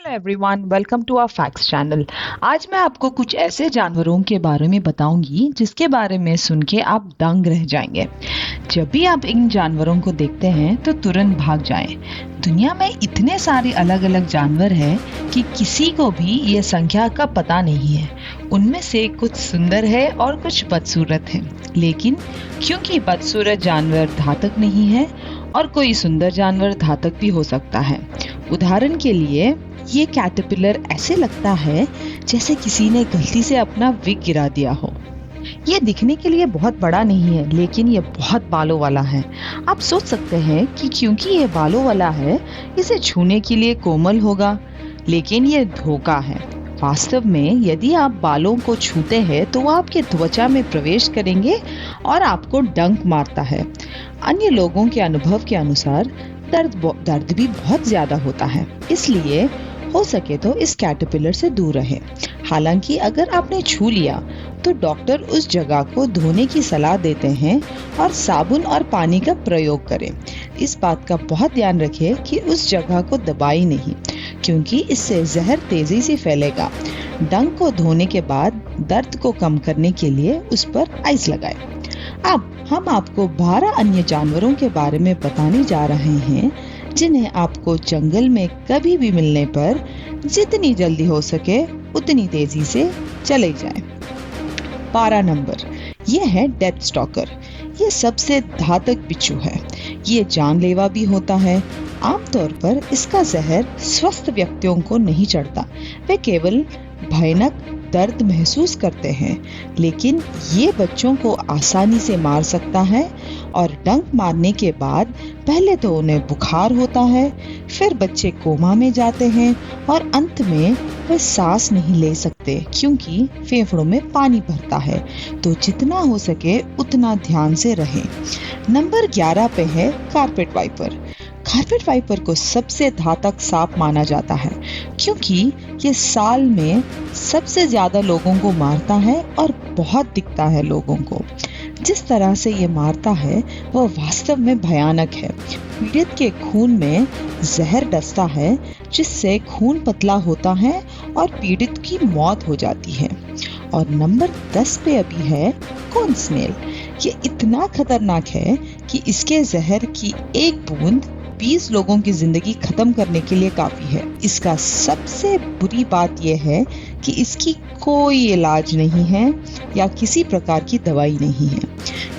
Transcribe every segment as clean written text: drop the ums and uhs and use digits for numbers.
Hello everyone, welcome to our facts channel. आज मैं आपको कुछ ऐसे जानवरों के बारे में बताऊंगी जिसके बारे में सुन के आप दंग रह जाएंगे। जब भी आप इन जानवरों को देखते हैं तो तुरंत भाग जाएं। दुनिया में इतने सारे अलग अलग जानवर हैं कि किसी को भी ये संख्या का पता नहीं है। उनमें से कुछ सुंदर है और कुछ बदसूरत है, लेकिन क्योंकि बदसूरत जानवर घातक नहीं है और कोई सुंदर जानवर घातक भी हो सकता है। उदाहरण के लिए ये कैटरपिलर ऐसे लगता है जैसे किसी ने गलती से अपना विग गिरा दिया हो। ये दिखने के लिए बहुत बड़ा नहीं है, लेकिन ये बहुत बालों वाला है। आप सोच सकते हैं कि क्योंकि ये बालों वाला है, इसे छूने के लिए कोमल होगा, लेकिन ये धोखा है। वास्तव में यदि आप बालों को छूते हैं तो वो आपके त्वचा में प्रवेश करेंगे और आपको डंक मारता है। अन्य लोगों के अनुभव के अनुसार दर्द भी बहुत ज्यादा होता है, इसलिए हो सके तो इस कैटरपिलर से दूर रहे। हालांकि अगर आपने छू लिया तो डॉक्टर उस जगह को धोने की सलाह देते हैं और साबुन और पानी का प्रयोग करें। इस बात का बहुत ध्यान रखें कि उस जगह को दबाएं नहीं, क्योंकि इससे जहर तेजी से फैलेगा। डंक को धोने के बाद दर्द को कम करने के लिए उस पर आइस लगाएं। अब हम आपको 12 अन्य जानवरों के बारे में बताने जा रहे हैं जिन्हें आपको जंगल में कभी भी मिलने पर जितनी जल्दी हो सके उतनी तेजी से चले जाएं। 12 नंबर, ये है डेथ स्टॉकर। ये सबसे घातक बिच्छू है। ये जानलेवा भी होता है। आमतौर पर इसका जहर स्वस्थ व्यक्तियों को नहीं चढ़ता। वे केवल भयानक दर्द महसूस करते हैं, लेकिन ये बच्चों को आसानी से मार सकता है और डंक मारने के बाद पहले तो उन्हें बुखार होता है, फिर बच्चे कोमा में जाते हैं और अंत में वे सांस नहीं ले सकते क्योंकि फेफड़ों में पानी भरता है। तो जितना हो सके उतना ध्यान से रहें। नंबर 11 पे है कारपेट वाइपर। कारपेट वाइपर को सबसे घातक सांप माना जाता है क्योंकि ये साल में सबसे ज्यादा लोगों को मारता है और बहुत दिखता है लोगों को। जिस तरह से ये मारता है वह वास्तव में भयानक है। पीड़ित के खून में जहर डसता है, जिससे खून पतला होता है और पीड़ित की मौत हो जाती है। और नंबर 10 पे अभी है कोन स्नेल। ये इतना खतरनाक है कि इसके जहर की एक बूंद 20 लोगों की जिंदगी खत्म करने के लिए काफी है। इसका सबसे बुरी बात यह है कि इसकी कोई इलाज नहीं है या किसी प्रकार की दवाई नहीं है।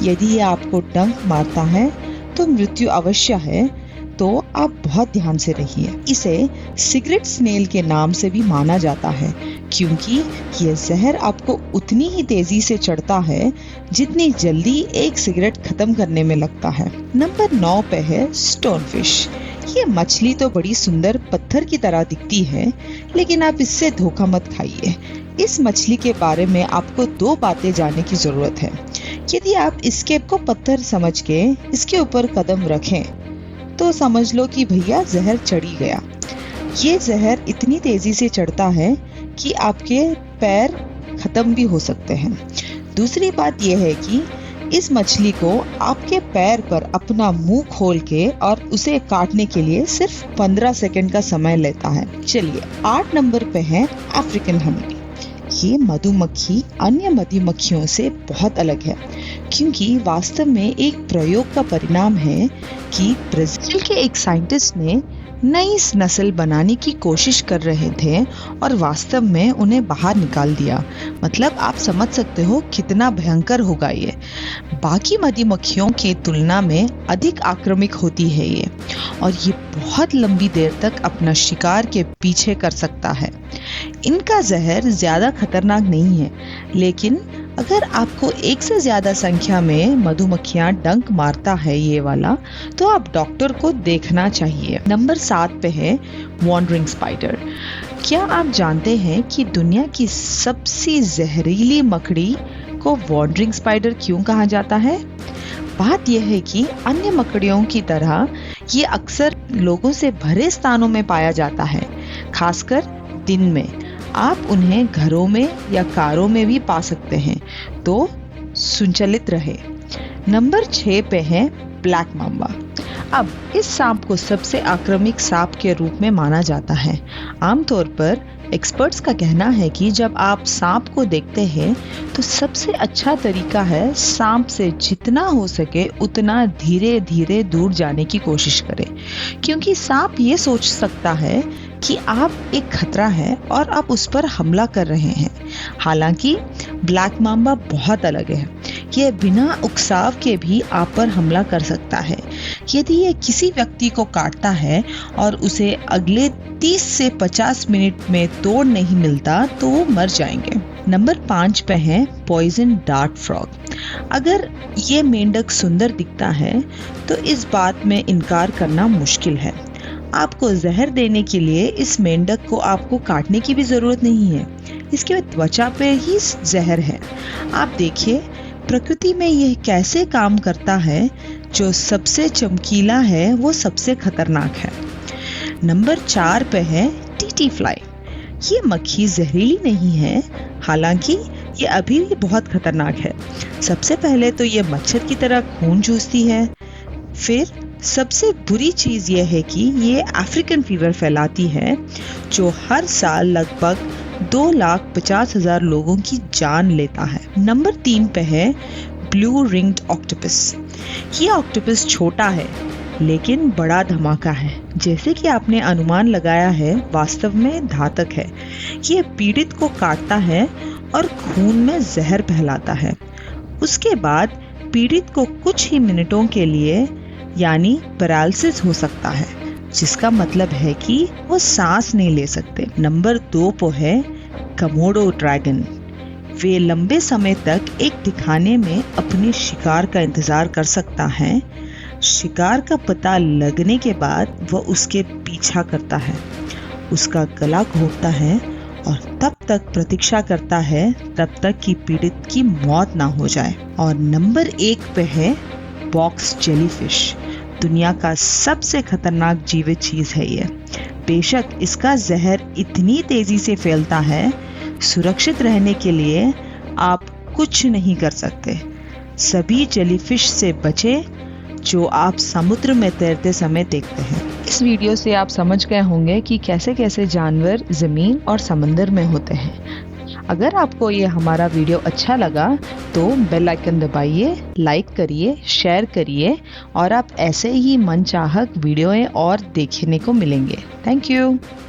यदि ये आपको डंक मारता है तो मृत्यु अवश्य है, तो आप बहुत ध्यान से रहिए। इसे सिगरेट स्नेल के नाम से भी माना जाता है क्योंकि ये जहर आपको उतनी ही तेजी से चढ़ता है जितनी जल्दी एक सिगरेट खत्म करने में लगता है। नंबर 9 पे है स्टोनफिश। ये मछली तो बड़ी सुंदर पत्थर की तरह दिखती है, लेकिन आप इससे धोखा मत खाइए। इस मछली के बारे में आपको 2 बातें जानने की जरूरत है। यदि आप इसके को पत्थर समझ के इसके ऊपर कदम रखें तो समझ लो कि भैया जहर चढ़ी गया। ये जहर इतनी तेजी से चढ़ता है कि आपके पैर खत्म भी हो सकते हैं। दूसरी बात यह है कि इस मछली को आपके पैर पर अपना मुंह खोल के और उसे काटने के लिए सिर्फ 15 सेकंड का समय लेता है। चलिए 8 नंबर पे है अफ्रीकन हनी। ये मधुमक्खी अन्य मधुमक्खियों से बहुत अलग है क्योंकि वास्तव में एक प्रयोग का परिणाम है कि ब्राजील के एक साइंटिस्ट ने नई नस्ल बनाने की कोशिश कर रहे थे और वास्तव में उन्हें बाहर निकाल दिया। मतलब आप समझ सकते हो कितना भयंकर होगा ये। बाकी मधुमक्खियों की तुलना में अधिक आक्रामक होती है ये, और ये बहुत लंबी देर तक अपना शिकार के पीछे कर सकता है। इनका जहर ज्यादा खतरनाक नहीं है, लेकिन अगर आपको एक से ज्यादा संख्या में मधुमक्खियां डंक मारता है ये वाला, तो आप डॉक्टर को देखना चाहिए। नंबर 7 पे है वॉन्डरिंग स्पाइडर। क्या आप जानते हैं कि दुनिया की सबसे जहरीली मकड़ी को वॉन्डरिंग स्पाइडर क्यों कहा जाता है? बात यह है कि अन्य मकड़ियों की तरह ये अक्सर लोगों से भरे स्थानों में पाया जाता है, खासकर दिन में। आप उन्हें घरों में या कारों में भी पा सकते हैं, तो सुचलित रहे। नंबर 6 पे है ब्लैक माम्बा। अब इस सांप को सबसे आक्रामक सांप के रूप में माना जाता है। आमतौर पर एक्सपर्ट्स का कहना है कि जब आप सांप को देखते हैं तो सबसे अच्छा तरीका है सांप से जितना हो सके उतना धीरे धीरे दूर जाने की कोशिश करें, क्योंकि सांप ये सोच सकता है कि आप एक खतरा है और आप उस पर हमला कर रहे हैं। हालांकि ब्लैक माम्बा बहुत अलग है। यह बिना उकसाव के भी आप पर हमला कर सकता है। यदि यह किसी व्यक्ति को काटता है और उसे अगले 30 से 50 मिनट में तोड़ नहीं मिलता तो वो मर जाएंगे। नंबर 5 पे है पॉइजन डार्ट फ्रॉग। अगर ये मेंढक सुंदर दिखता है तो इस बात में इनकार करना मुश्किल है। आपको जहर देने के लिए इस मेंढक को आपको काटने की भी जरूरत नहीं है। इसके त्वचा पे ही जहर है। आप देखिए प्रकृति में यह कैसे काम करता है। जो सबसे चमकीला है वो सबसे खतरनाक है। नंबर 4 पे है टीटी फ्लाई। ये मक्खी जहरीली नहीं है, हालांकि ये अभी भी बहुत खतरनाक है। सबसे पहले तो ये मच्छर की तरह खून चूसती है। फिर सबसे बुरी चीज यह है कि ये अफ्रीकन फीवर फैलाती है, जो हर साल लगभग 2,50,000 लोगों की जान लेता है। नंबर 3 पे है ब्लू रिंग्ड ऑक्टोपस। ये ऑक्टोपस छोटा है लेकिन बड़ा धमाका है। जैसे कि आपने अनुमान लगाया है, वास्तव में घातक है। ये पीड़ित को काटता है और खून में जहर फैलाता है। उसके बाद पीड़ित को कुछ ही मिनटों के लिए यानी पैरालिसिस हो सकता है, जिसका मतलब है कि वो सांस नहीं ले सकते। नंबर 2 पर है कमोडो ड्रैगन। वे लंबे समय तक एक ठिकाने में अपने शिकार का इंतजार कर सकता है। शिकार का पता लगने के बाद वह उसके पीछा करता है, उसका गला घोंटता है और तब तक प्रतीक्षा करता है तब तक कि पीड़ित की मौत ना हो जाए। और नंबर 1 पे है बॉक्स जेलीफिश। दुनिया का सबसे खतरनाक जीवित चीज है ये। बेशक इसका जहर इतनी तेजी से फैलता है, सुरक्षित रहने के लिए आप कुछ नहीं कर सकते। सभी जेलीफिश से बचें जो आप समुद्र में तैरते समय देखते हैं। इस वीडियो से आप समझ गए होंगे कि कैसे कैसे जानवर जमीन और समंदर में होते हैं। अगर आपको ये हमारा वीडियो अच्छा लगा तो बेल आइकन दबाइए, लाइक करिए, शेयर करिए और आप ऐसे ही मनचाहक वीडियोएं और देखने को मिलेंगे। Thank you.